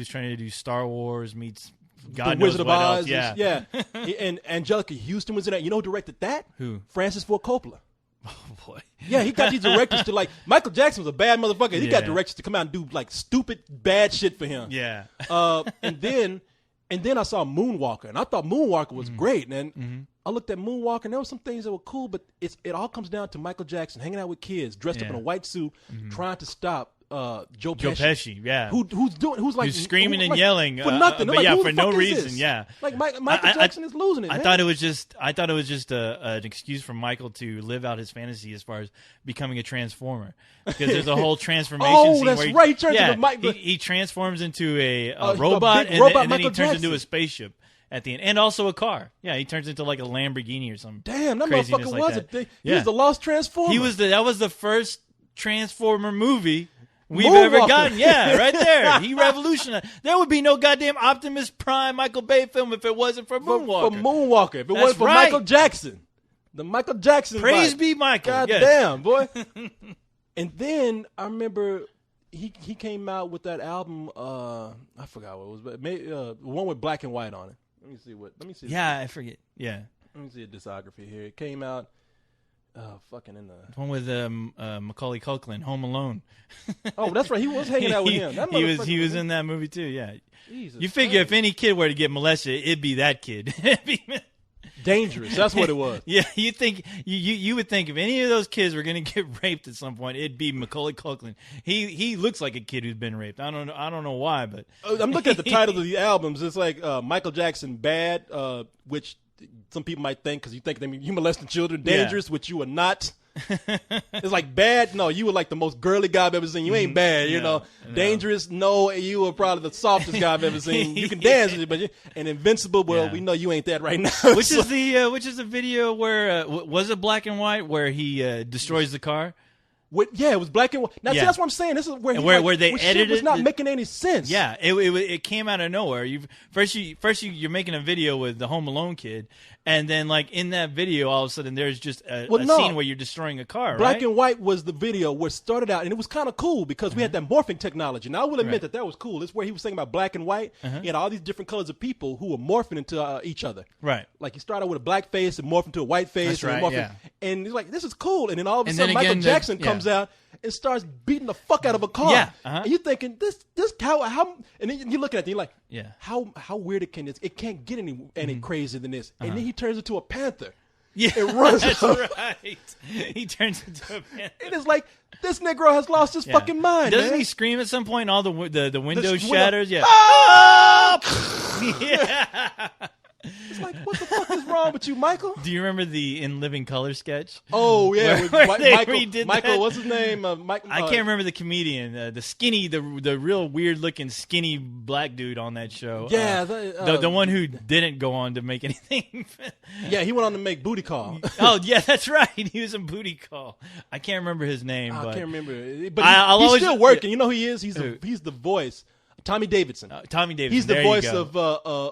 was trying to do Star Wars meets God the knows Wizard of what Oz. else. Yeah. Yeah. And Angelica Houston was in that. You know who directed that? Who? Francis Ford Coppola. Oh boy. Yeah, he got these directors to like Michael Jackson was a bad motherfucker. He got directors to come out and do like stupid bad shit for him. Yeah. And then I saw Moonwalker, and I thought Moonwalker was great. And I looked at Moonwalker, and there were some things that were cool, but it all comes down to Michael Jackson hanging out with kids, dressed up in a white suit, trying to stop Joe Pesci. Yeah. Who's screaming and like, yelling for nothing. but like, yeah, who for the fuck no is reason. this? Yeah. Like Michael Jackson is losing it. I man. thought it was just an excuse for Michael to live out his fantasy as far as becoming a transformer, because there's a whole transformation scene that's where right. He turns into he transforms into a robot, big robot and then he Michael turns Jackson. into a spaceship at the end, and also a car. Yeah, he turns into like a Lamborghini or something. Damn, that craziness motherfucker like was that. a thing. He was the lost transformer. That was the first Transformer movie we've Moonwalker. ever gotten. Yeah, right there. He revolutionized. There would be no goddamn Optimus Prime Michael Bay film if it wasn't for Moonwalker. For Moonwalker. If it wasn't for right. Michael Jackson. The Michael Jackson. Praise vibe. be Michael. God yes. damn, boy. And then I remember he came out with that album. I forgot what it was, but one with black and white on it. Let me see. Yeah, I forget. Yeah. Let me see a discography here. It came out. Fucking in the One with Macaulay Culkin, Home Alone. Oh, that's right. He was hanging out with him. That He was in that movie too. Yeah. Jesus You figure Christ. if any kid were to get molested, it'd be that kid. Dangerous. That's what it was. Yeah, you think you would think if any of those kids were gonna get raped at some point, it'd be Macaulay Culkin. He looks like a kid who's been raped. I don't know why, but I'm looking at the titles of the albums. It's like Michael Jackson Bad, which some people might think because you think you molesting children. Dangerous, which you are not. It's like Bad. No, you were like the most girly guy I've ever seen. You ain't bad, you know. Dangerous. No, you were probably the softest guy I've ever seen. You can dance, but and Invincible. Well, we know you ain't that right now. Which is the video where was it black and white where he destroys the car? It was black and white. Now, see, that's what I'm saying. This is where they edited was not it. making any sense. Yeah, it came out of nowhere. You're making a video with the Home Alone kid, and then like in that video, all of a sudden there's just a scene where you're destroring a car. Black right? and white was the video where it started out, and it was kind of cool because we had that morphing technology. Now I will admit that was cool. It's where he was saying about black and white. He had all these different colors of people who were morphing into each other. Right. Like he started out with a black face and morphed into a white face. That's right, And he's like, this is cool. And then all of a And sudden then Michael again, Jackson comes out and starts beating the fuck out of a car. Yeah. And you're thinking, this how and then you're looking at it, and you're like, Yeah. how weird it can this? It can't get any crazier than this. And then he turns into a panther. Yeah, it runs that's up. right. He turns into a panther. It is like this Negro has lost his fucking mind. Doesn't man. he scream at some point? And all the window shatters. Yeah. Ah! Yeah. It's like, what the fuck is wrong with you, Michael? Do you remember the In Living Color sketch? Oh yeah, with Where they Michael. redid Michael, that? what's his name? I can't remember the comedian, the skinny, the real weird looking skinny black dude on that show. Yeah, the one who didn't go on to make anything. Yeah, he went on to make Booty Call. Oh yeah, that's right. He was in Booty Call. I can't remember his name. I but can't remember, but I'll he's always- still working. You know who he is? He's the voice. Tommy Davidson. Tommy Davidson. He's the There you voice go.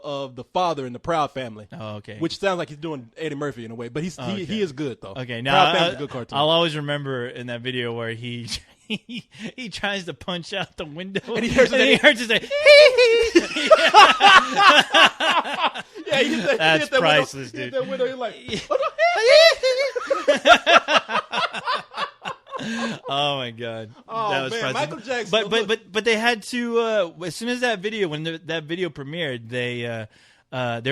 of the father in the Proud Family. Oh, okay. Which sounds like he's doing Eddie Murphy in a way, but he is good though. Okay, Proud now Family's a good cartoon. I'll always remember in that video where he tries to punch out the window And he hurts his head. Yeah, he hit that, That's he hit that priceless, window, dude. He hit that window. He's like, Oh my god, Oh, that was man, priceless. Michael Jackson, But they had to as soon as that video that video premiered, there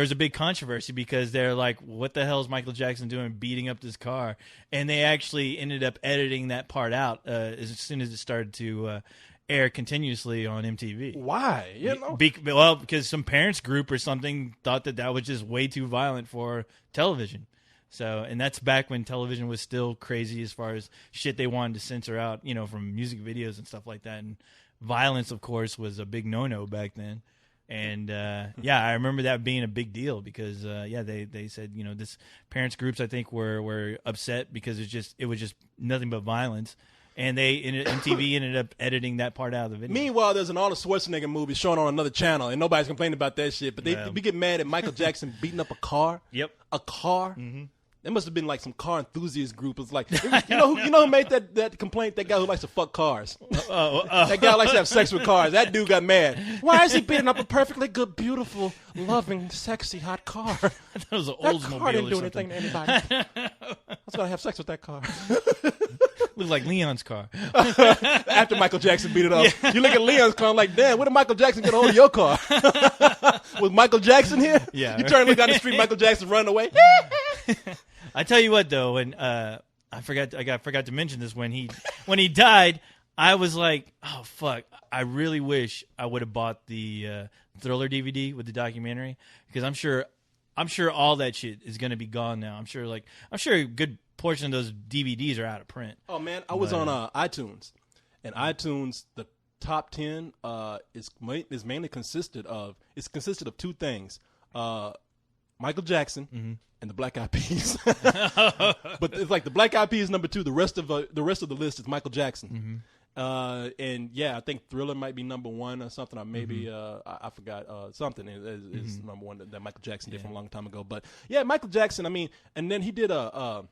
was a big controversy because they're like, what the hell is Michael Jackson doing beating up this car? And they actually ended up editing that part out as soon as it started to air continuously on MTV. why? You know? Because some parents group or something thought that was just way too violent for television. So, and that's back when television was still crazy as far as shit they wanted to censor out, from music videos and stuff like that. And violence, of course, was a big no-no back then. And, I remember that being a big deal because, they said, this parents groups, I think, were upset because it was just nothing but violence. And MTV ended up editing that part out of the video. Meanwhile, there's an Arnold Schwarzenegger movie shown on another channel, and nobody's complaining about that shit. But we get mad at Michael Jackson beating up a car. Yep. A car. Mm-hmm. There must have been like some car enthusiast group. It's like, you know who made that complaint? That guy who likes to fuck cars. That guy likes to have sex with cars. That dude got mad. Why is he beating up a perfectly good, beautiful, loving, sexy, hot car? That was an Oldsmobile. That car didn't do anything to anybody. I was gonna have sex with that car. Looks like Leon's car. After Michael Jackson beat it up, you look at Leon's car. I'm like, damn, where did Michael Jackson get a hold of your car? Was Michael Jackson here? Yeah. You turn and look down the street, Michael Jackson running away. I tell you what, though, when I forgot to mention this when he died, I was like, oh fuck, I really wish I would have bought the Thriller DVD with the documentary, because I'm sure all that shit is gonna be gone now. I'm sure a good portion of those DVDs are out of print. Oh man, I was on iTunes, and iTunes the top 10 is mainly consisted of two things: Michael Jackson and the Black Eyed Peas. But it's like the Black Eyed Peas number 2. The rest of the list is Michael Jackson. And yeah, I think Thriller might be number 1 or something, or maybe I forgot something is number 1 that Michael Jackson did from a long time ago. But yeah, Michael Jackson. I mean, and then he did a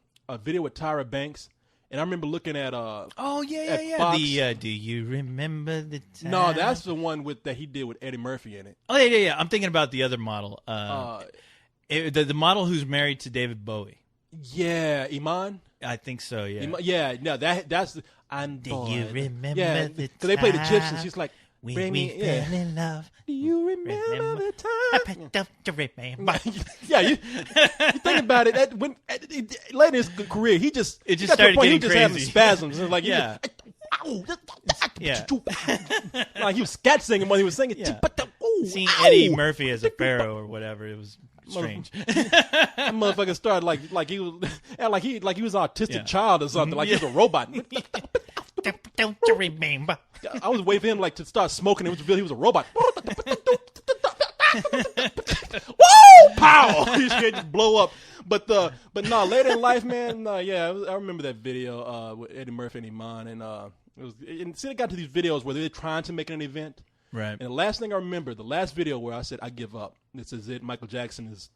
video with Tyra Banks. And I remember looking at Fox. Do you remember the time? No, that's the one that he did with Eddie Murphy in it. Oh yeah. I'm thinking about the other model. The model who's married to David Bowie. Yeah, Iman. I think so. Yeah. That's. Do you remember the time? Because they play the Gypsy, and she's like, we fell in love. Do you remember the time? Don't you remember? Yeah, you think about it. Later in his career, he just started point, getting he just crazy. having spasms. And like, Yeah. Yeah. Like he was scat singing when he was singing. Yeah. Ooh, Seeing ow. Eddie Murphy as a pharaoh or whatever, it was strange. That motherfucker started like he was an autistic child or something. Like he was a robot. Don't you remember? I was waiting for him like to start smoking. It was revealed he was a robot. Woo! Pow! He just blow up. But no, later in life, man. I remember that video with Eddie Murphy and Iman, and it got to these videos where they're trying to make it an event. Right. And the last thing I remember, the last video where I said I give up. This is it. Michael Jackson is.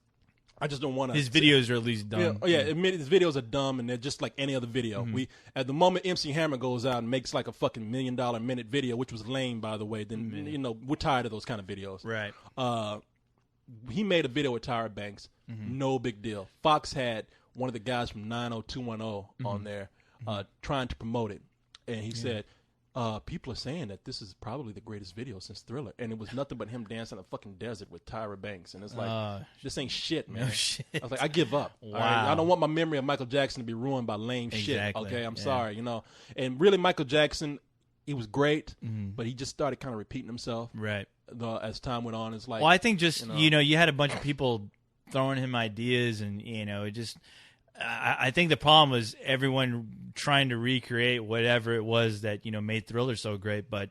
I just don't want to. His videos are at least dumb. His videos are dumb, and they're just like any other video. We at the moment MC Hammer goes out and makes like a fucking $1 million a minute video, which was lame, by the way. Then we're tired of those kind of videos. Right. He made a video with Tyra Banks. No big deal. Fox had one of the guys from 90210 on there trying to promote it, and he said, people are saying that this is probably the greatest video since Thriller, and it was nothing but him dancing in a fucking desert with Tyra Banks, and it's like, this ain't shit, man. No shit. I was like, I give up. Wow. All right? I don't want my memory of Michael Jackson to be ruined by lame shit. Okay, I'm sorry, And really, Michael Jackson, he was great, but he just started kind of repeating himself. Right. As time went on, it's like, well, I think just you had a bunch of people throwing him ideas, and it just. I think the problem was everyone trying to recreate whatever it was that made Thriller so great, but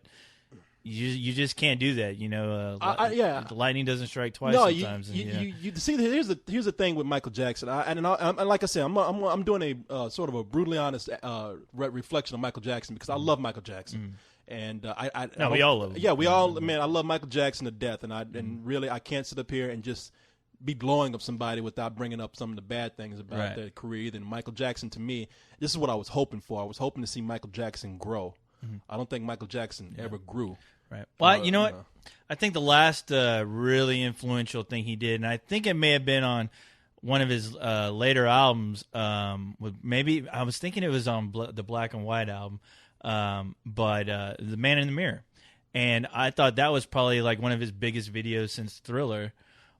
you just can't do that. The lightning doesn't strike twice. Sometimes. You see, here's the thing with Michael Jackson. And like I said, I'm doing a sort of a brutally honest reflection of Michael Jackson because I love Michael Jackson. And we all love him. Yeah, we all. Man, I love Michael Jackson to death, and really, I can't sit up here and just be blowing up somebody without bringing up some of the bad things about their career. Then Michael Jackson, to me, this is what I was hoping for. I was hoping to see Michael Jackson grow. I don't think Michael Jackson ever grew. Right. Well, you know what? I think the last really influential thing he did, and I think it may have been on one of his later albums. Maybe I was thinking it was on the Black and White album, but The Man in the Mirror. And I thought that was probably like one of his biggest videos since Thriller.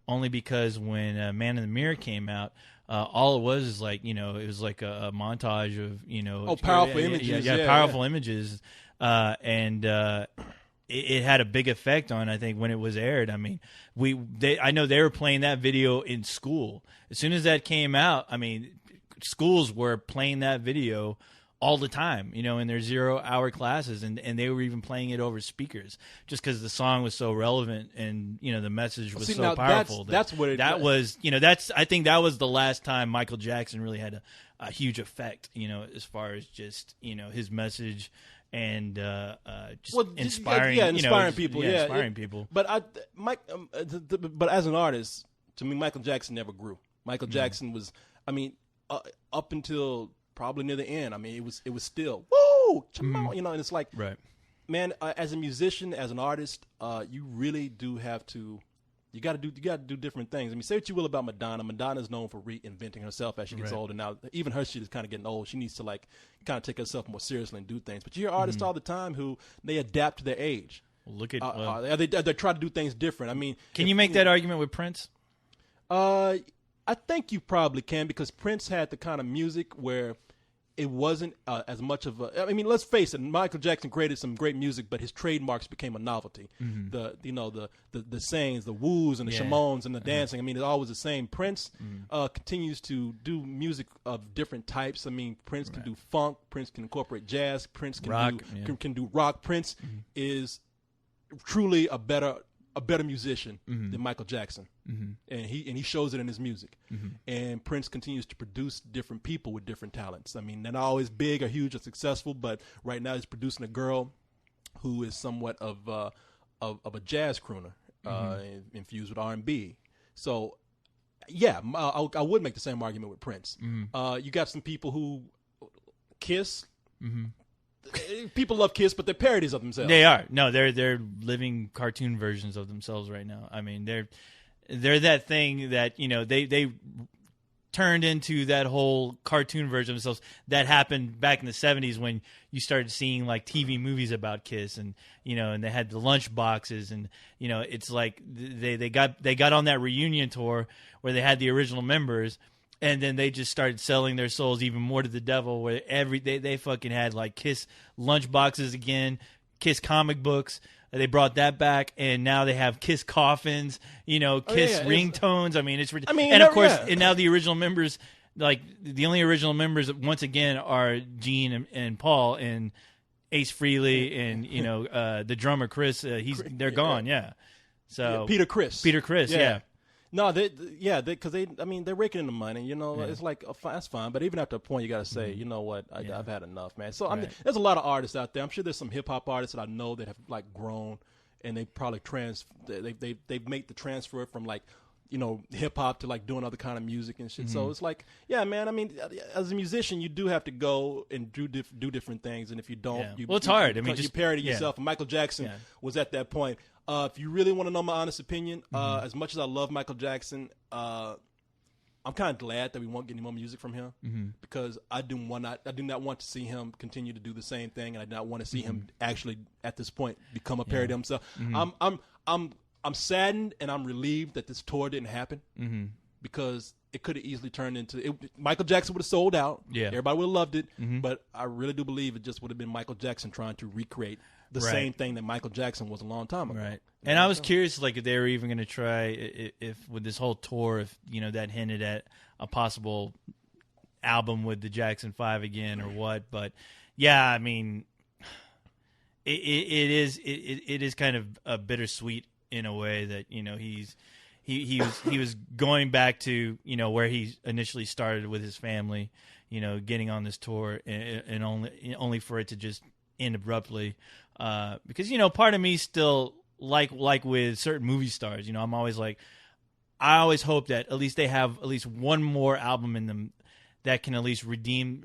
Only because when Man in the Mirror came out, all it was is like, it was like a montage of, powerful images. Powerful images. And it had a big effect on, I think, when it was aired. I mean, I know they were playing that video in school. As soon as that came out, I mean, schools were playing that video all the time, in their 0-hour classes, and they were even playing it over speakers just because the song was so relevant and the message was so powerful. I think that was the last time Michael Jackson really had a huge effect, as far as just his message and inspiring people. Inspiring people. But but as an artist, to me, Michael Jackson never grew. Michael Jackson was, I mean, up until probably near the end. I mean, it was still woo, you know, and it's like, right. Man, as a musician, as an artist, you really do have to. You got to do different things. I mean, say what you will about Madonna. Madonna's known for reinventing herself as she gets older. Now, even her shit is kind of getting old. She needs to like kind of take herself more seriously and do things. But you hear artists all the time who they adapt to their age. Well, look at they try to do things different. I mean, can you make that argument with Prince? I think you probably can, because Prince had the kind of music where it wasn't as much of a. I mean, let's face it. Michael Jackson created some great music, but his trademarks became a novelty. The sayings, the woos, and the shamones, and the dancing. I mean, it's always the same. Prince continues to do music of different types. I mean, Prince can do funk. Prince can incorporate jazz. Prince can rock, can do rock. Prince is truly a better musician than Michael Jackson, and he shows it in his music. And Prince continues to produce different people with different talents. I mean, they're not always big or huge or successful, but right now he's producing a girl who is somewhat of a jazz crooner, infused with R&B. So, yeah, I would make the same argument with Prince. You got some people who Kiss. People love Kiss, but they're parodies of themselves. They are. No, they're living cartoon versions of themselves right now. I mean, they're that thing that, you know, they turned into that whole cartoon version of themselves that happened back in the 70s when you started seeing like TV movies about Kiss, and you know, and they had the lunch boxes, and you know, it's like they got on that reunion tour where they had the original members. And then they just started selling their souls even more to the devil, where they fucking had like Kiss lunch boxes again, Kiss comic books. They brought that back, and now they have Kiss coffins, you know, Kiss ringtones. I mean, it's ridiculous. I mean, and of course, and now the original members, like the only original members once again are Gene and Paul and Ace Frehley and you know the drummer Chris. They're gone. Yeah. So Peter Criss. Yeah. No, because they're raking in the money. You know, it's like that's fine. But even after a point, you got to say, you know what, I've had enough, man. So I mean, there's a lot of artists out there. I'm sure there's some hip hop artists that I know that have like grown, and they probably they make the transfer from like, you know, hip hop to like doing other kind of music and shit. So it's like, yeah, man. I mean, as a musician, you do have to go and do different things, and if you don't, it's hard. I mean, you parody yourself. And Michael Jackson was at that point. If you really want to know my honest opinion, as much as I love Michael Jackson, I'm kind of glad that we won't get any more music from him, because I do not want to see him continue to do the same thing, and I do not want to see him actually at this point become a parody of himself. I'm saddened and I'm relieved that this tour didn't happen, because it could have easily turned into Michael Jackson would have sold out. Yeah, everybody would have loved it, but I really do believe it just would have been Michael Jackson trying to recreate the same thing that Michael Jackson was a long time ago. Right. And I was curious, like, if they were even going to try, if with this whole tour, if, you know, that hinted at a possible album with the Jackson 5 again or what. But, yeah, I mean, it is kind of a bittersweet in a way that, you know, he was going back to, you know, where he initially started with his family, you know, getting on this tour and only for it to just end abruptly. Because, you know, part of me still like with certain movie stars, you know, I'm always like, I always hope that at least they have at least one more album in them that can at least redeem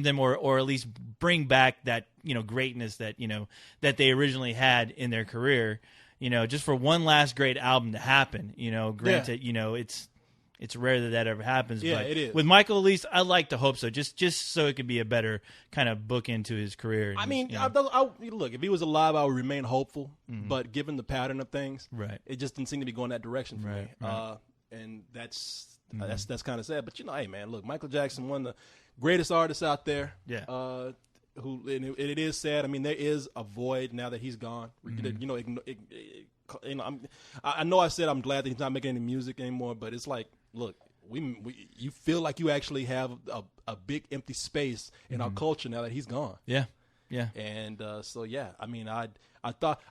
them or at least bring back that, you know, greatness that, you know, that they originally had in their career, you know, just for one last great album to happen, you know, granted, you know, it's rare that ever happens. Yeah, but it is. With Michael, at least, I like to hope so. Just so it could be a better kind of book into his career. I mean, you know. look, if he was alive, I would remain hopeful. But given the pattern of things, it just didn't seem to be going that direction for me. Right. And that's kind of sad. But, you know, hey, man, look, Michael Jackson, one of the greatest artists out there. Yeah. It is sad. I mean, there is a void now that he's gone. You know, I know I said I'm glad that he's not making any music anymore, but it's like, look, you feel like you actually have a big empty space in our culture now that he's gone. Yeah. And so yeah, I mean, I thought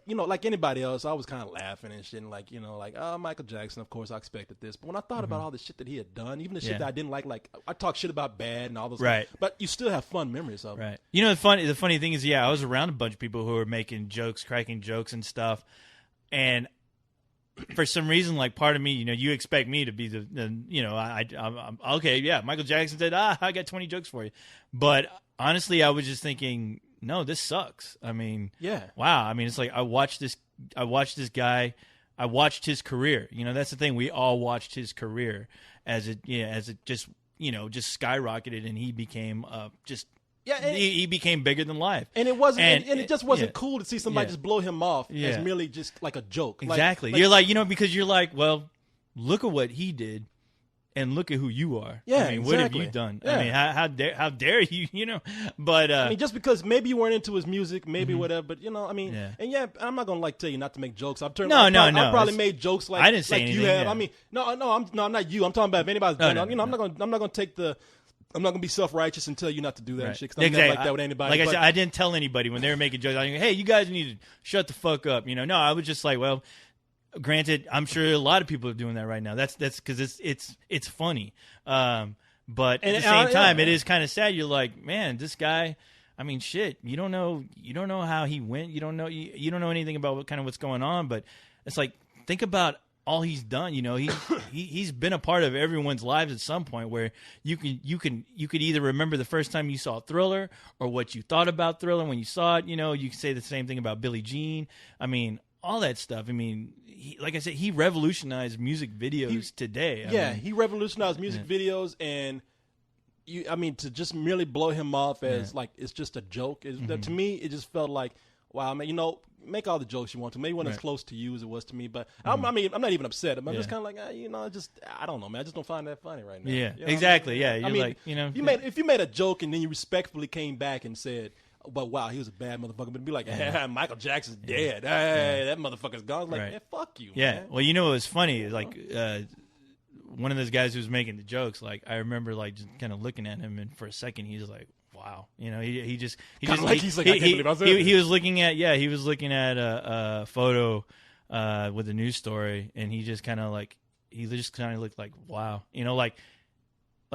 you know, like anybody else, I was kind of laughing and shit, and like, you know, like, oh, Michael Jackson, of course I expected this. But when I thought about all the shit that he had done, even the shit that I didn't like I talk shit about Bad and all those things, but you still have fun memories of it. Right. You know, the funny thing is, I was around a bunch of people who were making jokes, cracking jokes and stuff, and for some reason, like part of me, you expect me to be I'm okay, yeah. Michael Jackson said, I got 20 jokes for you, but honestly, I was just thinking, no, this sucks. I mean, yeah, wow. I mean, it's like I watched this guy. I watched his career. That's the thing. We all watched his career as it just skyrocketed, and he became he became bigger than life. And it wasn't, and it just wasn't cool to see somebody just blow him off as Yeah. merely just like a joke. Exactly. Like, you're like, because you're like, well, look at what he did, and look at who you are. Yeah, I mean, what have exactly. you done? Yeah. I mean, how dare you? But I mean, just because maybe you weren't into his music, maybe Mm-hmm. whatever, but I mean, and I'm not gonna tell you not to make jokes. I've turned, No, I no. probably made jokes like I didn't say like you anything, have. yeah. I mean, no, I'm not you. I'm talking about if anybody's done. no, I'm not gonna take the. I'm not gonna be self-righteous and tell you not to do that Right. shit. 'Cause I'm never like that with anybody. Like I but- said, I didn't tell anybody when they were making jokes. I was like, hey, you guys need to shut the fuck up. No, I was just like, well, granted, I'm sure a lot of people are doing that right now. That's because it's funny. But at the same time, it is kind of sad. You're like, man, this guy. I mean, shit. You don't know how he went. You don't know anything about what's going on. But it's like, think about all he's done. He's been a part of everyone's lives at some point, where you could either remember the first time you saw Thriller, or what you thought about Thriller when you saw it. You could say the same thing about Billie Jean. I mean, all that stuff. I mean, like I said, he revolutionized music videos today. I mean, he revolutionized music videos, and to just merely blow him off as like it's just a joke. To me, it just felt like, wow, man, make all the jokes you want to. Maybe when it's close to you as it was to me, but I mean, I'm not even upset. I'm just kind of like, I don't know, man. I just don't find that funny right now. Yeah, You know exactly. what I mean? Yeah, I mean, if you made a joke and then you respectfully came back and said, but wow, he was a bad motherfucker, but be like, Michael Jackson's dead. Hey, that motherfucker's gone. I was like, Right. man, fuck you. yeah. Man. Well, what was funny? Like, one of those guys who was making the jokes, like, I remember like just kind of looking at him, and for a second he was like, wow, he's like, I can't believe I said that. He was looking at a photo with a news story, and he just kind of looked like, wow, like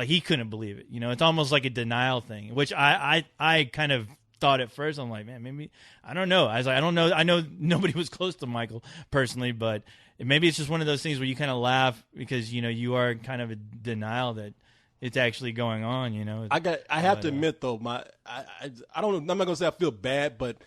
he couldn't believe it. It's almost like a denial thing, which I kind of thought at first. I'm like, man, maybe, I don't know. I was like, I don't know. I know nobody was close to Michael personally, but maybe it's just one of those things where you kind of laugh because you are kind of a denial that it's actually going on. I have to admit though, I don't know. I'm not gonna say I feel bad, but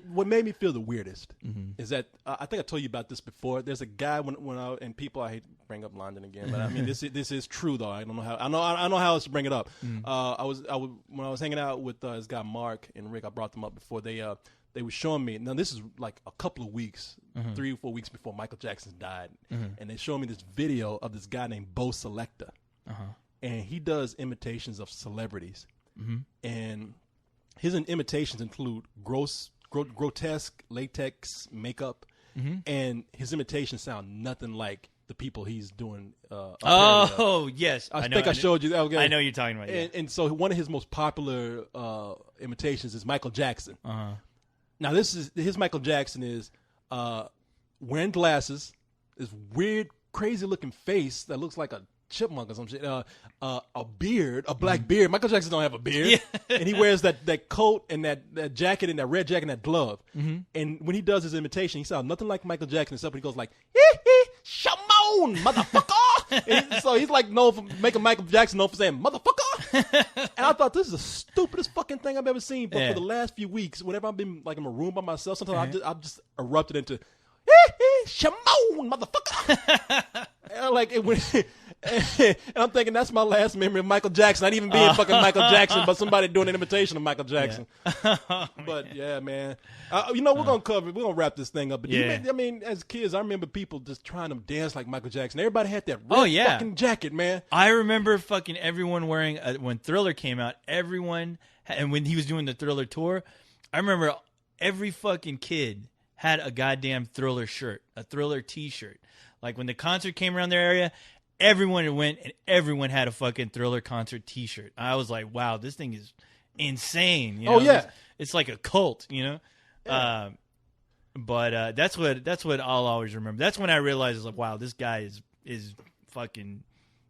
what made me feel the weirdest is that I think I told you about this before. There's a guy when I hate to bring up London again, but I mean this is true though. I don't know how I know how else to bring it up. When I was hanging out with this guy Mark and Rick, I brought them up before they were showing me. Now this is like a couple of weeks, 3 or 4 weeks before Michael Jackson died, and they showed me this video of this guy named Bo Selecta. And he does imitations of celebrities, and his imitations include grotesque latex makeup, and his imitations sound nothing like the people he's doing. Yes, I think I showed you. Okay. I know you're talking about. Yeah. And so one of his most popular imitations is Michael Jackson. Now his Michael Jackson is wearing glasses, this weird, crazy looking face that looks like a chipmunk or some shit, a beard, a black beard. Michael Jackson don't have a beard, and he wears that coat and that jacket and that red jacket and that glove. And when he does his imitation, he sounds nothing like Michael Jackson, except when he goes like, "ShamWow, motherfucker." And so he's like known for making Michael Jackson known for saying "motherfucker." And I thought this is the stupidest fucking thing I've ever seen. But for the last few weeks, whenever I've been like in a room by myself, sometimes I've just erupted into "ShamWow, motherfucker." And like it went. And I'm thinking that's my last memory of Michael Jackson. Not even being fucking Michael Jackson, but somebody doing an imitation of Michael Jackson. But yeah, man. We're gonna wrap this thing up. But I mean, as kids, I remember people just trying to dance like Michael Jackson. Everybody had that red fucking jacket, man. I remember fucking everyone wearing when Thriller came out. Everyone and when he was doing the Thriller tour, I remember every fucking kid had a goddamn Thriller shirt, a Thriller T-shirt. Like when the concert came around their area, everyone went and everyone had a fucking Thriller concert T-shirt. I was like, wow, this thing is insane. It's like a cult, Yeah. But that's what I'll always remember. That's when I realized, like, wow, this guy is fucking.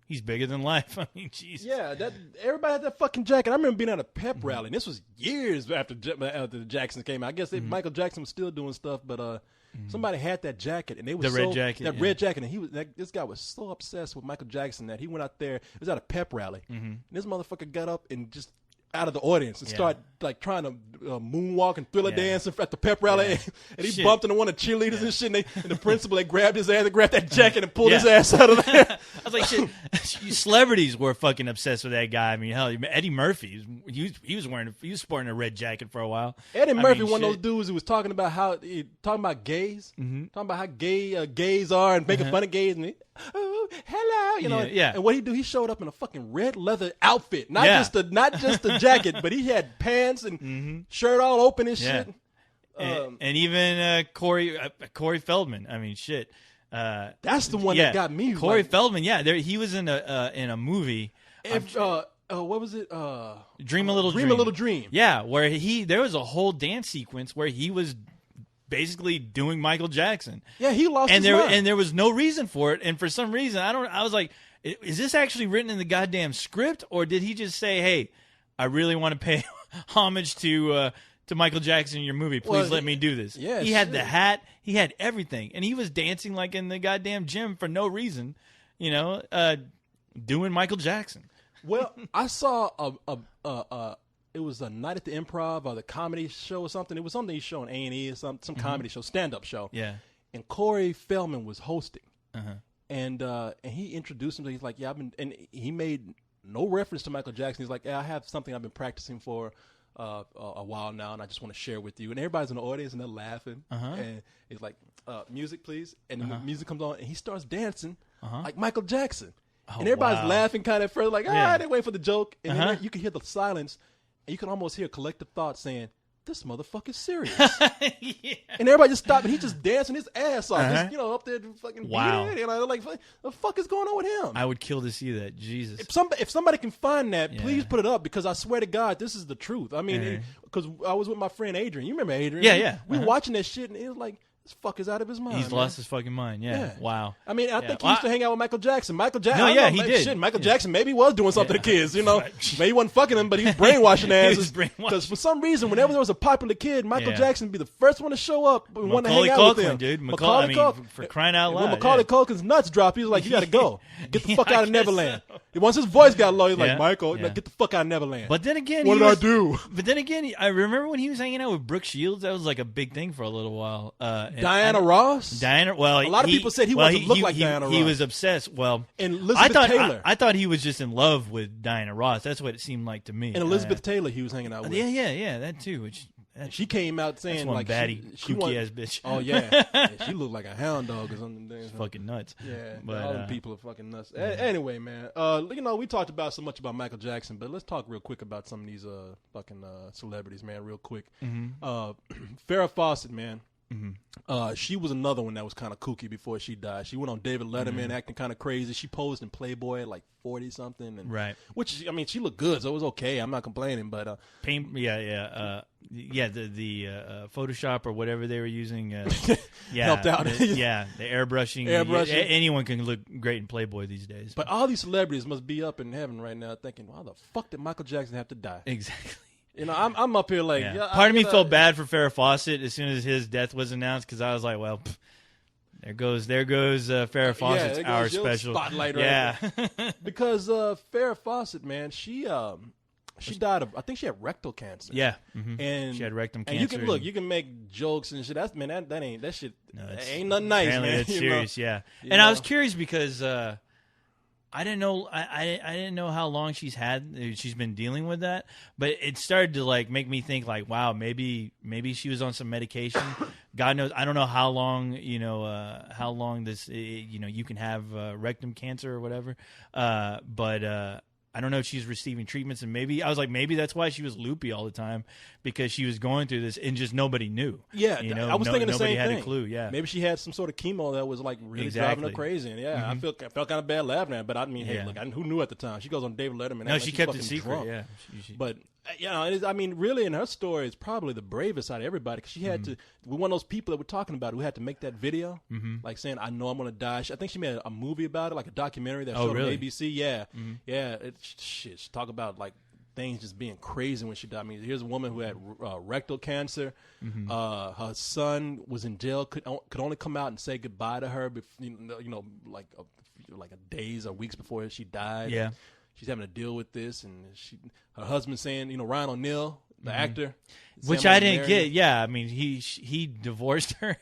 He's bigger than life. I mean, Jesus. Yeah, everybody had that fucking jacket. I remember being at a pep rally, and this was years after the Jackson came out. I guess Michael Jackson was still doing stuff, but Somebody had that jacket, and they was red jacket, red jacket, and this guy was so obsessed with Michael Jackson that he went out there. It was at a pep rally, and this motherfucker got up and just out of the audience and start like trying to moonwalk and thriller dance at the pep rally, and he bumped into one of the cheerleaders and shit. And the principal, they grabbed his ass, they grabbed that jacket and pulled his ass out of there. I was like, shit. Celebrities were fucking obsessed with that guy. I mean, hell, Eddie Murphy, he was sporting a red jacket for a while. Eddie Murphy, one of those dudes who was talking about gays, talking about how gay gays are and making fun of gays, and oh, hello, you know. And what he do? He showed up in a fucking red leather outfit, not just the jacket, but he had pants and shirt all open and shit. And even Corey Feldman. I mean, shit. That's the one that got me. Corey Feldman. Yeah, he was in a movie. What was it? Dream a Little Dream. Dream a Little Dream. Yeah, where there was a whole dance sequence where he was basically doing Michael Jackson. Yeah, he lost his mind. And there was no reason for it. And for some reason, I was like, is this actually written in the goddamn script, or did he just say, hey, I really want to pay homage to Michael Jackson in your movie. Please let me do this. Yeah, he had the hat. He had everything. And he was dancing like in the goddamn gym for no reason, doing Michael Jackson. Well, I saw it was a night at the Improv or the comedy show or something. It was something he showed on A&E or some comedy show, stand-up show. Yeah. And Corey Feldman was hosting. And he introduced him. He's like, and he made no reference to Michael Jackson. He's like, I have something I've been practicing for a while now, and I just want to share with you. And everybody's in the audience, and they're laughing. And he's like, music, please. And the music comes on, and he starts dancing like Michael Jackson. And everybody's laughing kind of at first, like, they wait for the joke. And then you can hear the silence, and you can almost hear collective thought saying, this motherfucker's serious. And everybody just stopped, and he just dancing his ass off, just, up there fucking beating it. And like, the fuck is going on with him? I would kill to see that. Jesus. If somebody can find that, please put it up, because I swear to God, this is the truth. I mean, because I was with my friend Adrian. You remember Adrian? Yeah. We were watching that shit, and it was like, this fucker's out of his mind. He's lost his fucking mind. Yeah. Wow. I mean, I think he used to hang out with Michael Jackson. He did. Shit, Michael Jackson maybe was doing something to kids, Maybe he wasn't fucking them, but he was brainwashing asses. Because for some reason, whenever there was a popular kid, Michael Jackson would be the first one to show up and want to hang out with him. Dude. Macaulay Culkin, for crying out loud. When Macaulay Culkin's nuts dropped, he was like, you got to go. Get the fuck out of Neverland. Once his voice got low, he's like, Michael, get the fuck out of Neverland. But then again, what did I do? But then again, I remember when he was hanging out with Brooke Shields. That was like a big thing for a little while. Diana Ross? Diana, well, a lot of people said he wanted to look like Diana Ross. He was obsessed. Well, and Elizabeth Taylor. I thought he was just in love with Diana Ross. That's what it seemed like to me. And Elizabeth Taylor, he was hanging out with. Yeah, that too. She came out saying one like baddie, kooky ass bitch. Oh yeah, she looked like a hound dog or something. It's fucking nuts. Yeah, but all them people are fucking nuts. Anyway, man, we talked about so much about Michael Jackson, but let's talk real quick about some of these fucking celebrities, man, real quick. Farrah Fawcett, man. She was another one that was kind of kooky before she died. She went on David Letterman acting kind of crazy. She posed in Playboy at like 40 something, and which I mean, she looked good, so it was okay. I'm not complaining, but the Photoshop or whatever they were using, helped out. The airbrushing. Anyone can look great in Playboy these days. But all these celebrities must be up in heaven right now thinking, "Why the fuck did Michael Jackson have to die?" Exactly. I'm up here like... Part of me felt bad for Farrah Fawcett as soon as his death was announced, because I was like, well, there goes Farrah Fawcett's our special spotlight right there. Because Farrah Fawcett, man, she died of, I think she had rectal cancer. Yeah. And she had rectum cancer. And you can make jokes and shit. That ain't that shit. No, ain't nothing nice, man. It's serious, And I was curious because I didn't know. I didn't know how long she's been dealing with that, but it started to like make me think like, wow, maybe she was on some medication. God knows, I don't know how long this you can have rectum cancer or whatever, but I don't know if she's receiving treatments, and maybe that's why she was loopy all the time, because she was going through this and just nobody knew. Yeah, I was thinking the same thing. Nobody had a clue. Yeah, maybe she had some sort of chemo that was like really driving her crazy. And I felt kind of bad laughing at it, but I mean, hey, look, who knew at the time? She goes on David Letterman. No, she kept it secret. Drunk. Yeah, but I mean, really, in her story, it's probably the bravest out of everybody, because she had to. We're one of those people that we're talking about who had to make that video, like saying, "I know I'm going to die." I think she made a movie about it, like a documentary that showed on ABC. Yeah, yeah. Shit, she talk about like things just being crazy when she died. I mean, here's a woman who had rectal cancer. Her son was in jail, could only come out and say goodbye to her, like a days or weeks before she died. Yeah. She's having to deal with this, and her husband saying, Ryan O'Neal, the actor, which I didn't get. Yeah, I mean, he divorced her,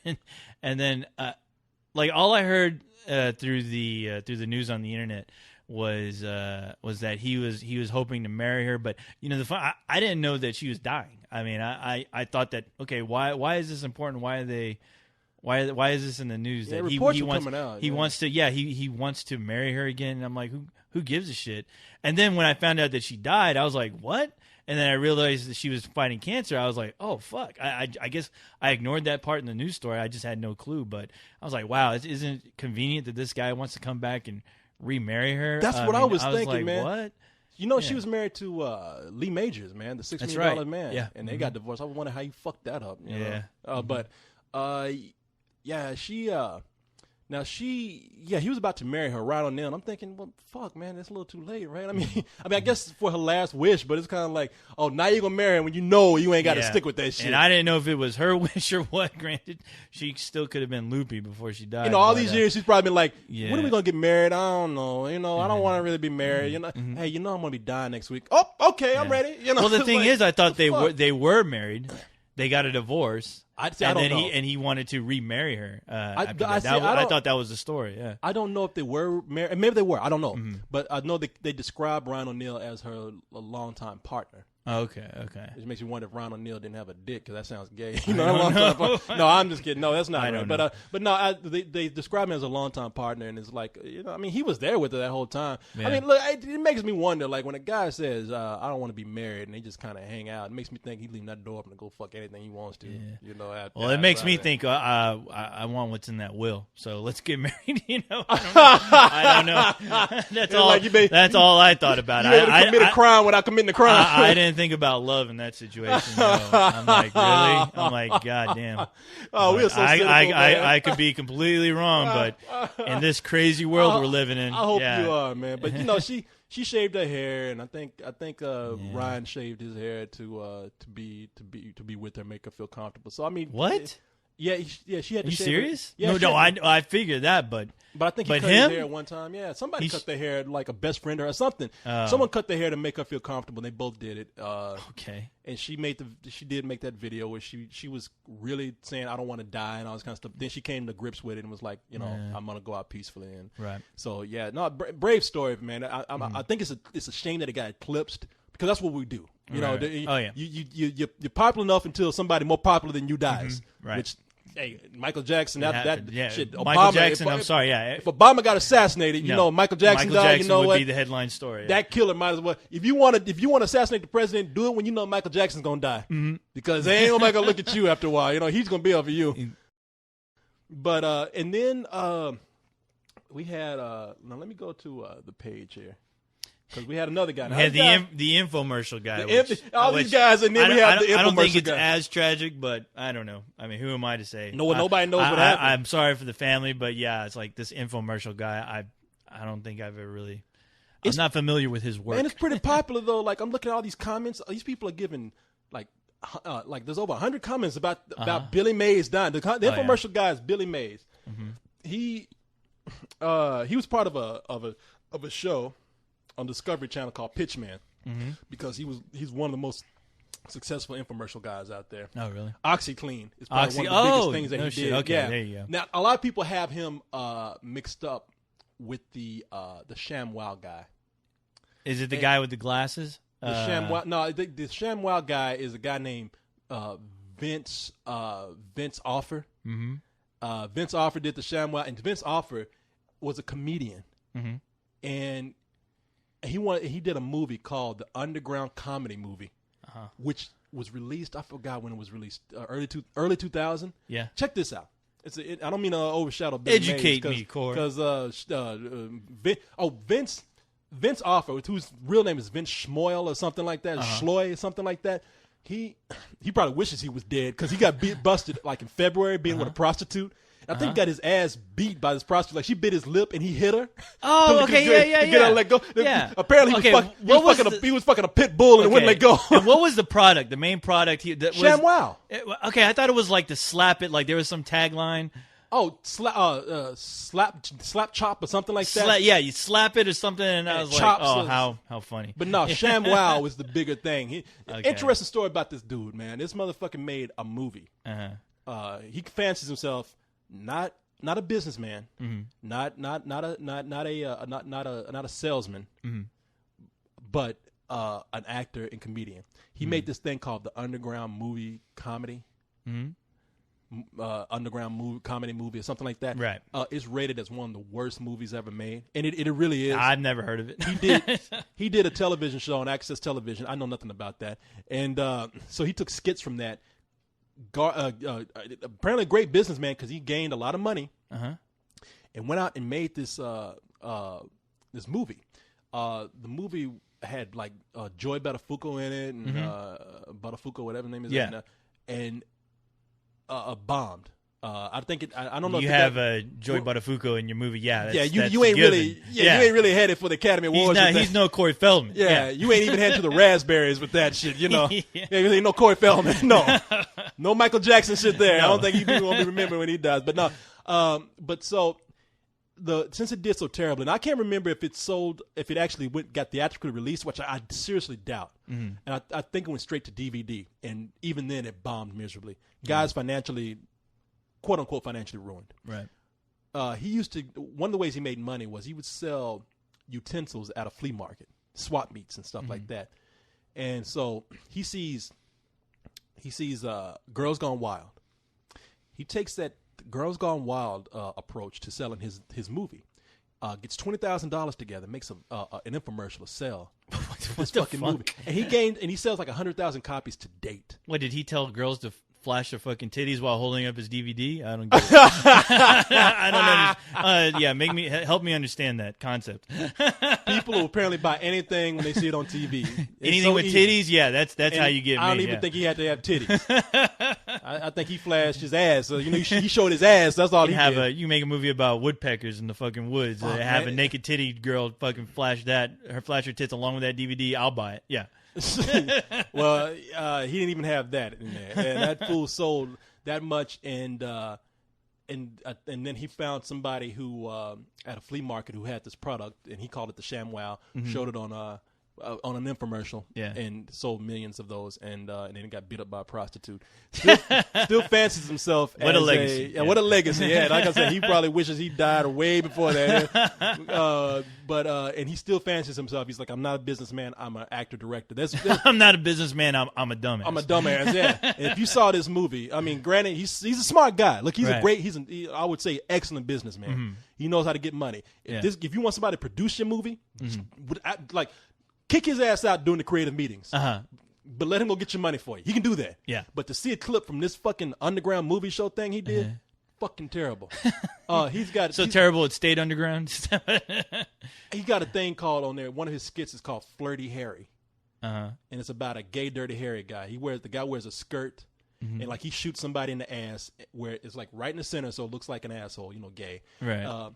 and then like all I heard through the news on the internet was that he was hoping to marry her, but I didn't know that she was dying. I mean, I thought that, okay, why is this important? Why is this in the news? Yeah, that he reports wants coming out. He wants to he wants to marry her again. And I'm like, who gives a shit? And then when I found out that she died, I was like, what? And then I realized that she was fighting cancer. I was like, oh fuck. I guess I ignored that part in the news story. I just had no clue. But I was like, wow, isn't it convenient that this guy wants to come back and remarry her? That's what I was thinking, like, man. What? She was married to Lee Majors, man, the $6 million man. Yeah. And they got divorced. I wonder how you fucked that up. You know? Mm-hmm. Yeah, he was about to marry her right on there, and I'm thinking, well, fuck, man, that's a little too late, right? I mean, I guess for her last wish, but it's kind of like, oh, now you're gonna marry her when you ain't got to stick with that shit. And I didn't know if it was her wish or what. Granted, she still could have been loopy before she died. All these years, she's probably been like, when are we gonna get married? I don't know. I don't want to really be married. Hey, I'm gonna be dying next week. Oh, okay, I'm ready. Well, the thing is, I thought they were married. They got a divorce. I don't know. He wanted to remarry her. I thought that was the story. Yeah, I don't know if they were married. Maybe they were. I don't know. But I know they described Ryan O'Neal as her longtime partner. Okay. Which makes me wonder if Ryan O'Neal didn't have a dick, because that sounds gay. No, I'm just kidding. No, that's not right. But no, they describe him as a longtime partner, and it's like, he was there with her that whole time. Yeah. I mean, look, it makes me wonder, like, when a guy says, I don't want to be married, and they just kind of hang out, it makes me think he's leaving that door open to go fuck anything he wants to. Yeah. Well, it makes me think, I want what's in that will, so let's get married. I don't know. That's all. That's all I thought about. You able to commit a crime without committing a crime. I didn't think about love in that situation. I'm like, really? I'm like, God damn. Oh, we're so cynical, man. I could be completely wrong, but in this crazy world we're living in, I hope you are, man. But she shaved her hair, and I think Ryan shaved his hair to be with her, make her feel comfortable. So I mean, what? Yeah, she had to. Are you shave serious? Yeah, no, I figured that, but I think he cut his hair one time. Yeah, somebody cut their hair, like a best friend or something. Someone cut their hair to make her feel comfortable. They both did it. Okay. And she did make that video where she was really saying, I don't want to die and all this kind of stuff. Then she came to grips with it and was like, I'm gonna go out peacefully. And right. So yeah, no, brave story, man. I think it's a shame that it got eclipsed, because that's what we do. You're popular enough until somebody more popular than you dies. Right. Which, hey, Michael Jackson, that shit. Michael Obama, Jackson. I'm sorry. Yeah. If Obama got assassinated, Michael Jackson died. Would be the headline story. Yeah. That killer might as well. If you want to assassinate the president, do it when you know Michael Jackson's gonna die, because they ain't nobody gonna look at you after a while. He's gonna be over you. But and then we had now let me go to the page here. Because we had another guy. We had the infomercial guy. All these guys, and then we have the infomercial guy. I don't think it's as tragic, but I don't know. I mean, who am I to say? Nobody knows what happened. I'm sorry for the family, but yeah, it's like this infomercial guy. I don't think I've ever really. I'm not familiar with his work. And it's pretty popular though. Like, I'm looking at all these comments. These people are giving like there's over 100 comments about Billy Mays dying. The infomercial guy is Billy Mays. He was part of a show on Discovery Channel called Pitchman, because he's one of the most successful infomercial guys out there. Oh, really? OxyClean is probably one of the biggest things that he did. Okay, there you go. Now, a lot of people have him mixed up with the ShamWow guy. Is it the guy with the glasses? The ShamWow. No, the ShamWow guy is a guy named Vince Offer. Vince Offer did the ShamWow, and Vince Offer was a comedian, and he did a movie called the Underground Comedy Movie, which was released. I forgot when it was released. Early 2000. Yeah. Check this out. I don't mean to overshadow Billy Mays. Educate me, Corey. Because Vince Offer, whose real name is Vince Schmoyle or something like that, Schloy or something like that. He probably wishes he was dead, because he got busted like in February being with a prostitute. I think he got his ass beat by this prostitute. Like she bit his lip and he hit her. Oh, okay, yeah. Get her to let go. Yeah. Apparently he was fucking a pit bull and wouldn't let go. And what was the product? The main product? ShamWow. Okay, I thought it was like to slap it. Like there was some tagline. Oh, slap chop or something like that. Yeah, you slap it or something, and I was like, oh, how funny. But no, ShamWow was the bigger thing. Interesting story about this dude, man. This motherfucker made a movie. He fancies himself not a businessman, not a salesman, but an actor and comedian. He made this thing called the underground movie comedy. Underground comedy movie or something like that. Right. It's rated as one of the worst movies ever made, and it really is. I've never heard of it. He did a television show on Access Television. I know nothing about that, and so he took skits from that. Apparently a great businessman because he gained a lot of money, and went out and made this this movie. The movie had like Joy Buttafuoco in it, and Buttafuoco, whatever the name is, and bombed. I think it. I don't know. You if have Joy Buttafuoco in your movie. Yeah, you ain't really. You ain't really headed for the Academy Awards. He's no Corey Feldman. Yeah, you ain't even headed to the raspberries with that shit. You know, ain't no Corey Feldman. No Michael Jackson shit there. No. I don't think he won't be remembered when he dies. But no. But so since it did so terribly, and I can't remember if it actually got theatrically released, which I seriously doubt. And I think it went straight to DVD, and even then it bombed miserably. Guys financially, quote unquote, financially ruined. Right. He used to. One of the ways he made money was he would sell utensils at a flea market, swap meets and stuff like that. And so he sees Girls Gone Wild. He takes that Girls Gone Wild approach to selling his movie. Gets $20,000 together, makes an infomercial to sell this fucking movie, and he sells like 100,000 copies to date. What did he tell girls to flash their fucking titties while holding up his DVD? I don't get it. I don't understand. Help me understand that concept. People who apparently buy anything when they see it on TV. Anything with titties, that's how you get me. I don't even think he had to have titties. I think he flashed his ass. So, he showed his ass. That's all he did. You make a movie about woodpeckers in the fucking woods. Have a naked titty girl fucking flash her tits along with that DVD. I'll buy it. Yeah. Well, he didn't even have that in there, and that fool sold that much, and then he found somebody who at a flea market who had this product, and he called it the ShamWow. Showed it on an infomercial, and sold millions of those, and then he got beat up by a prostitute. Still fancies himself. What a legacy! What a legacy! Yeah, like I said, he probably wishes he died way before that. And he still fancies himself. He's like, I'm not a businessman. I'm an actor director. I'm not a businessman. I'm a dumbass. I'm a dumbass. Yeah. And if you saw this movie, I mean, granted, he's a smart guy. Look, he's I would say excellent businessman. He knows how to get money. If you want somebody to produce your movie, kick his ass out during the creative meetings. But let him go get your money for you. He can do that. Yeah. But to see a clip from this fucking underground movie show thing he did, fucking terrible. Terrible it stayed underground. He got a thing called on there. One of his skits is called Flirty Harry. And it's about a gay, dirty, hairy guy. The guy wears a skirt, and like he shoots somebody in the ass where it's like right in the center, so it looks like an asshole, gay. Right.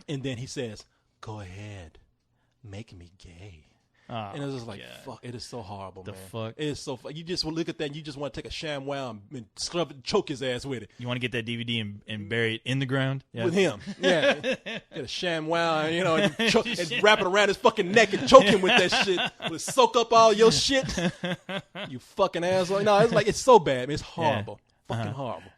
And then he says, "Go ahead, make me gay." And it's just like, fuck, it is so horrible, man. Fuck? It is so you just look at that and you just want to take a ShamWow and choke his ass with it. You want to get that DVD and bury it in the ground? Yeah. With him. Yeah. Get a ShamWow and wrap it around his fucking neck and choke him with that shit. Will soak up all your shit. You fucking asshole. No, it's so bad. It's horrible. Fucking horrible.